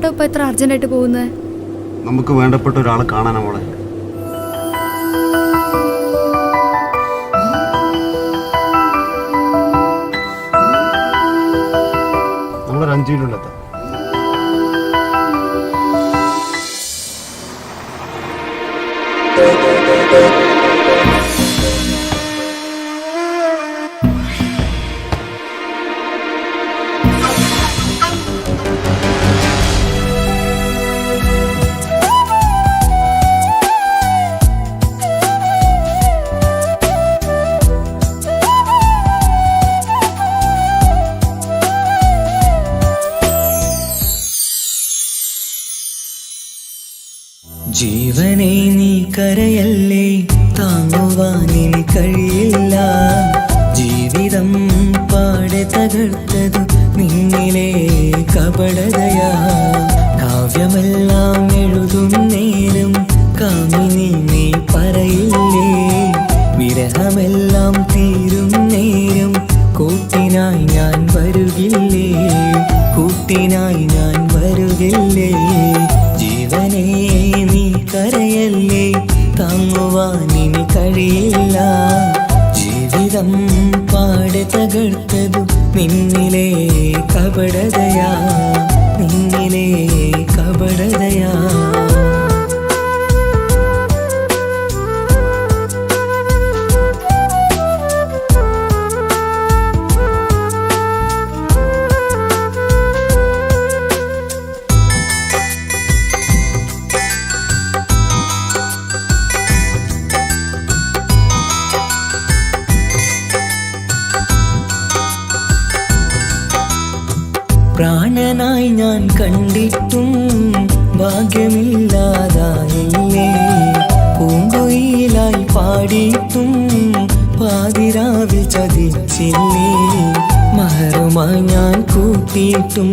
എങ്ങോട്ടാ ഇപ്പൊ എത്ര അർജന്റായിട്ട് പോകുന്നത്? നമുക്ക് വേണ്ടപ്പെട്ട ഒരാളെ കാണാനാ മോളെ. നമ്മളൊരു 5 മിനിറ്റിലെത്താം. ജീവനെ നീ കരയല്ലേ, താങ്ങുവാനിൽ കഴിയില്ല. ജീവിതം പാടെ തകർത്തതു നിന്നിലെ കപടതയാ. കാവ്യമെല്ലാം എഴുതും നേരം കാമിനി നീ പറയില്ലേ. വിരഹമെല്ലാം തീരും നേരം കൂട്ടിനായി ഞാൻ വരുകില്ലേ, കൂട്ടിനായി ഞാൻ വരുകില്ലേ. ജീവനേ നീ കരയല്ലേ, താങ്ങുവാനിനി കഴിയില്ല. ജീവിതം പാടെ തകർത്തതു നിന്നിലെ കപടതയാ, നിന്നിലെ കപടതയാ. പ്രാണനായി ഞാൻ കണ്ടിട്ടും ഭാഗ്യമില്ലാതായില്ലേ. പൂങ്കുയിലായി പാടിയിട്ടും പാതിരാവിൽ ചതിച്ചില്ലേ. മഹറുമായി ഞാൻ കൂട്ടിയിട്ടും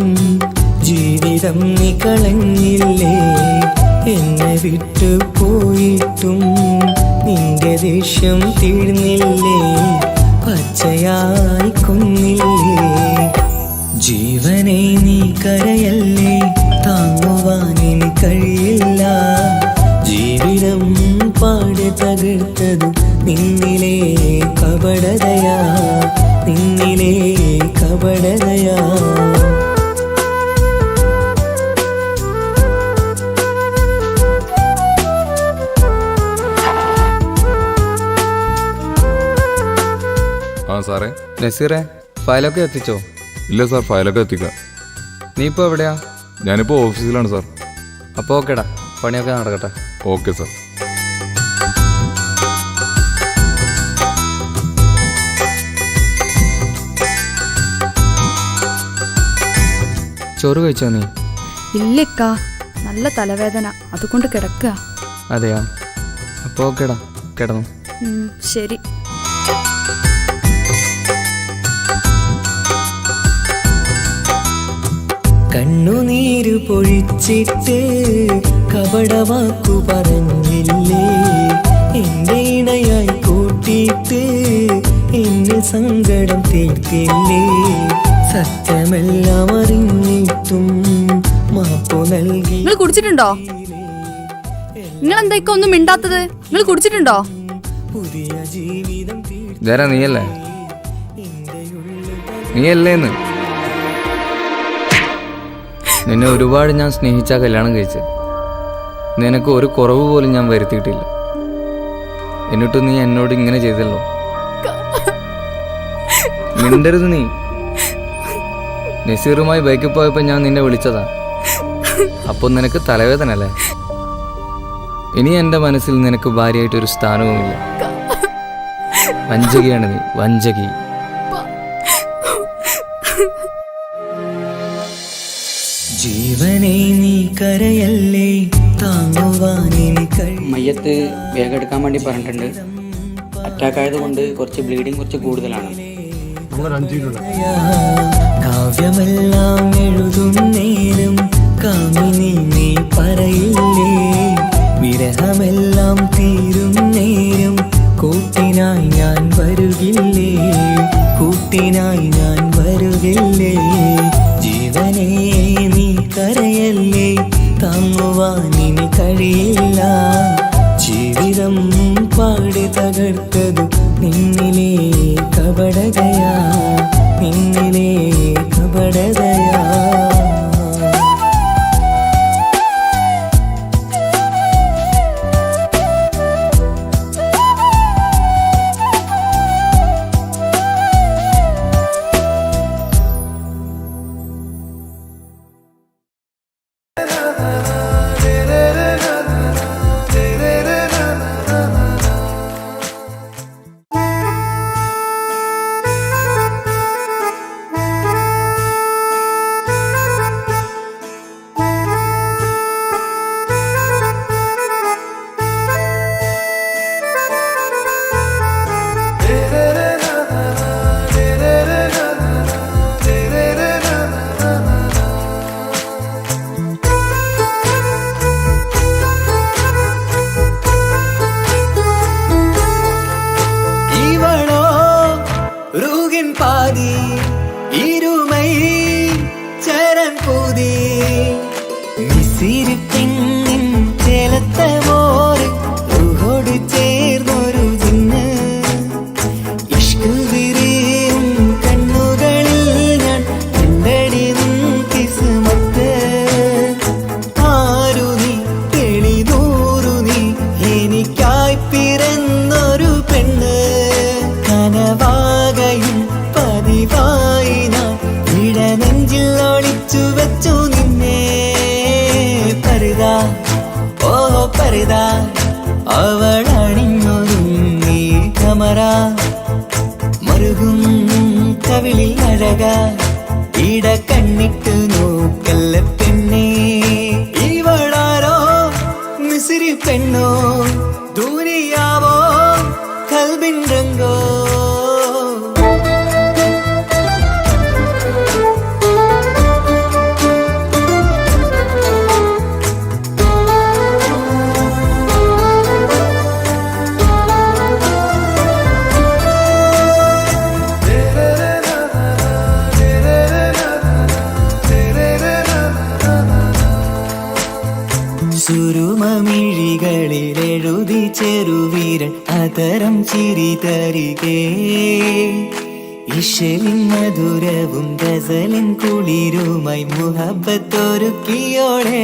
ജീവിതം നീ കളഞ്ഞില്ലേ. എന്നെ വിട്ടു പോയിട്ടും നിന്റെ ദേഷ്യം തീർന്നില്ലേ, പച്ചയായി കൊന്നില്ലേ. ജീവനെ നീ കരയല്ലേ, താങ്ങുവാനിൽ കഴിയില്ല. ജീവിതം പാടെ തകർത്തതു നിന്നിലെ കപടതയാ, നിന്നിലെ കപടതയാ. സാറേ. നസീറേ, ഫയലൊക്കെ എത്തിച്ചോ? ഇല്ല സാർ, ഫയലൊക്കെ എത്തിക്കാം. നീ ഇപ്പോൾ എവിടെയാ? ഞാനിപ്പോൾ ഓഫീസിലാണ് സാർ. അപ്പോൾ ഓക്കേടാ, പണിയൊക്കെ നടക്കട്ടെ. Okay sir. ചോറ് കഴിച്ചോ നീ? ഇല്ലക്കാ, നല്ല തലവേദന, അതുകൊണ്ട് കിടക്കുക. അതെയാ? അപ്പോൾ ഓക്കേടാ, കിടന്നു. ശരി. കണ്ണുനീര് പൊഴിച്ചിട്ട് കപടവാക്കു പറഞ്ഞില്ലേ. എന്റെ ഇണയായി കൂട്ടിയിട്ട് എന്നെ സങ്കടം തീർത്തില്ലേ. സത്യമെല്ലാം അറിഞ്ഞിട്ടും മാപ്പു നൽകി. നിങ്ങൾ കുടിച്ചിട്ടുണ്ടോ? നിങ്ങൾ എന്തൊക്കെ ഒന്നും മിണ്ടാത്തത്? നിങ്ങൾ കുടിച്ചിട്ടുണ്ടോ? പുതിയ ജീവിതം ഇതാരാ? നീയല്ലേ? നീയല്ലേന്ന്? നിന്നെ ഒരുപാട് ഞാൻ സ്നേഹിച്ചാ കല്യാണം കഴിച്ച്. നിനക്ക് ഒരു കുറവ് പോലും ഞാൻ വരുത്തിയിട്ടില്ല. എന്നിട്ടും നീ എന്നോട് ഇങ്ങനെ ചെയ്തല്ലോ. മിണ്ടരുത് നീ. നസീറുമായി ബൈക്കിൽ പോയപ്പോൾ ഞാൻ നിന്നെ വിളിച്ചതാ. അപ്പോൾ നിനക്ക് തലവേദന അല്ലേ? ഇനി എൻ്റെ മനസ്സിൽ നിനക്ക് ഭാര്യയായിട്ടൊരു സ്ഥാനവുമില്ല. വഞ്ചകിയാണ് നീ, വഞ്ചകി. ജീവനെ നീ കരയല്ലേ, താങ്ങുവാനിൽ മയ്യത്ത് വേഗം എടുക്കാൻ വേണ്ടി പറഞ്ഞിട്ടുണ്ട്. അറ്റാക്ക് ആയതുകൊണ്ട് കുറച്ച് ബ്ലീഡിങ് കുറച്ച് കൂടുതലാണ്. നമ്മളൊരു 5 മിനിറ്റ്. കാവ്യമെല്ലാം എഴുതും നേരം കാമിനി നീ പറയില്ലേ. വിരഹമെല്ലാം തീരും നേരം കൂട്ടിനായി ഞാൻ വരുകില്ലേ, കൂട്ടിനായി ഞാൻ വരുകില്ലേ. ജീവനെ നീ കരയല്ലേ. അറിയില്ലേ താങ്ങുവാൻ ഇനി കഴിയില്ല. ജീവിതം പാടി തകർത്തതു നിന്നിലെ കപടതയാ, നിന്നിലെ കപടതയാ. பாதி இருமை சரண் பூதி மிசிறு பெண்ணின் ചേലത്ത മോര് റൂഹോട് ചേർന്നൊരു ജിന്ന് ഇഷ്ക് വിരിയും കണ്ണുകളിൽ ഞാൻ കണ്ടടി നിൻ കിസ്മത്ത്. ആരു നീ തെളിനൂറു നീ എനിക്കായി പിറന്നൊരു പെണ്ണ്. കനവാകയും പതിവായി ഞാൻ ഇടനെഞ്ചിൽ ഒളിച്ചു വെച്ചു നിന്നെ. പരിതാ ഓ പരിതാ അവളണിഞ്ഞൊരുങ്ങി കമറ മറുകും കവിളിൽ അഴക ഇട കണ്ണിട്ട് നോക്കല്ല പെണ്ണേ. ഇവളാരോ മിസിരി പെണ്ണോ ദൂരിയാവോ കൽബിൻ രംഗോ. സുരുമമിഴികളിൽ എഴുതി ചെറുവീരൻ അതരം ചിരി തരികേ. ഇശലിൻ മധുരവും ഗസലിൻ കുളിരുമായി മുഹബത്തൊരുക്കിയോടെ.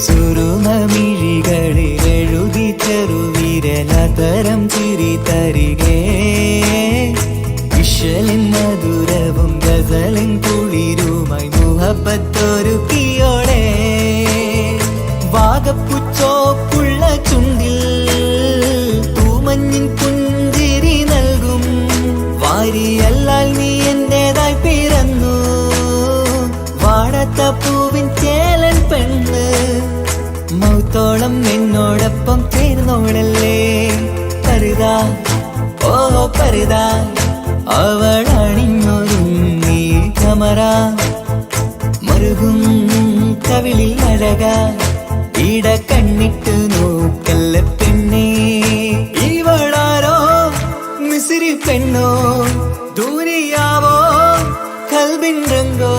സുരുമമിഴികളിൽ എഴുതി ചെറുവീരൻ അതരം ചിരി തരികേ. ഇശലിൻ മധുരവും ഗസലിൻ കുളിരുമായി മുഹബത്തൊരുക്കിയോടെ. വാഗപ്പുച്ചോപ്പുള്ള ചുണ്ടിൽ തൂമഞ്ഞിൻ പുഞ്ചിരി നൽകും. വാരിയല്ലാൽ നീ എന്റേതായി പിറന്നു. വാടത്ത പൂവിൻ ചേലൻ പെണ്ണ് മൗത്തോളം എന്നോടൊപ്പം ചേർന്നോളല്ലേ. പരുതാ ഓ പരുതാ അവളണിഞ്ഞൊരുങ്ങി കമറ മറുകും കവിളിൽ അഴക ഇട കണ്ണിട്ട് നോക്കല്ല പെണ്ണേ. ഇവളാരോ മിസിരി പെണ്ണോ ദൂരിയാവോ കൽബിൻ രംഗോ.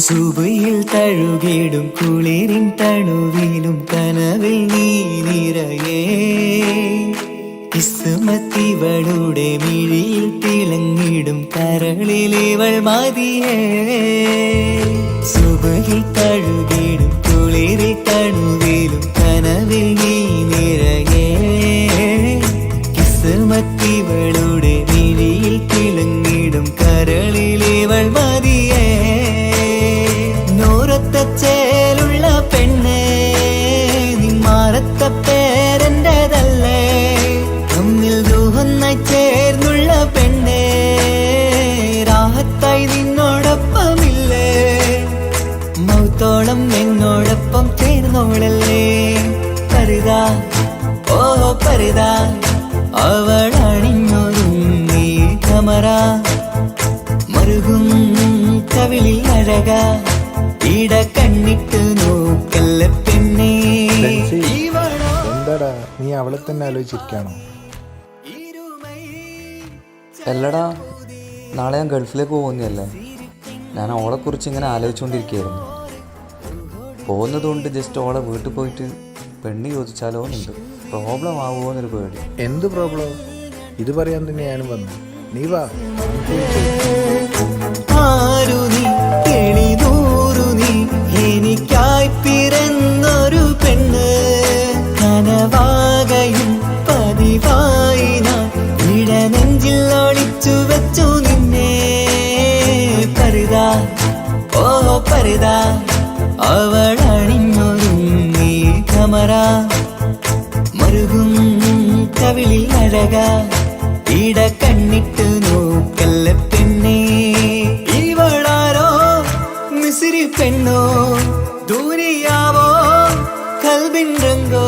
സുബയിൽ തഴുകിടും കുളിരിൻ തണുവിലും കനവിൽ നീ നിറയേ. കിസ്മത്തിവളുടെ മിഴിയിൽ തിളങ്ങിടും കരളിലിവൾ മതിയേ. സുബയിൽ തഴുകിടും കുളിരിൻ തണുവിലും കനവിൽ നീ നിറയേ. കിസ്മത്തിവളുടെ മിഴിയിൽ തിളങ്ങിടും കരളിലിവൾ മതിയേ. ചേലുള്ള പെണ്ണേ നിന്മാറത്ത പേരെന്റേതല്ലേ. തമ്മിൽ ദൂഹന്നായി ചേർന്നുള്ള പെണ്ണേ രാഹത്തായി നിന്നോടൊപ്പമില്ലേ. മൗത്തോളം എന്നോടൊപ്പം ചേർന്നോളല്ലേ. പരിതാ ഓ പരിതാ മറുകും കവിളിൽ അഴക ഇട കണ്ണിട്ട് നോക്കല്ല പെണ്ണേ എന്താടാ നീ അവളെ തന്നെ ആലോചിച്ചിരിക്കാണോ? അല്ലടാ, നാളെ ഞാൻ ഗൾഫിലേക്ക് പോകുന്നതല്ലേ. ഞാൻ ഓളെക്കുറിച്ച് ഇങ്ങനെ ആലോചിച്ചുകൊണ്ടിരിക്കുകയായിരുന്നു. പോകുന്നതുകൊണ്ട് ജസ്റ്റ് ഓളെ വീട്ടിൽ പോയിട്ട് പെണ്ണ് ചോദിച്ചാലോ എന്നുണ്ട്. പ്രോബ്ലം ആവുമോ എന്നൊരു പേടി. എന്ത് പ്രോബ്ലം? ഇത് പറയാൻ തന്നെ ഞാനും വന്നു. നീ വാ. ആരു നീ എളിനൂറു നീ എനിക്കായി പിറന്നൊരു പെണ്ണ് കനവാകയും പതിവായി ഞാൻ ഇടനെഞ്ചിൽ ഒളിച്ചു വെച്ചു നിന്നെ പരുതാ ഓ പരുതാ അവളണിഞ്ഞൊരുങ്ങി കമറ മറുകും കവിളിൽ അഴക ഇട കണ്ണിട്ട് നോക്കല്ല പെണ്ണേ ഇവളാരോ മിസിരി പെണ്ണോ ദൂരിയാവോ കൽബിൻ രംഗോ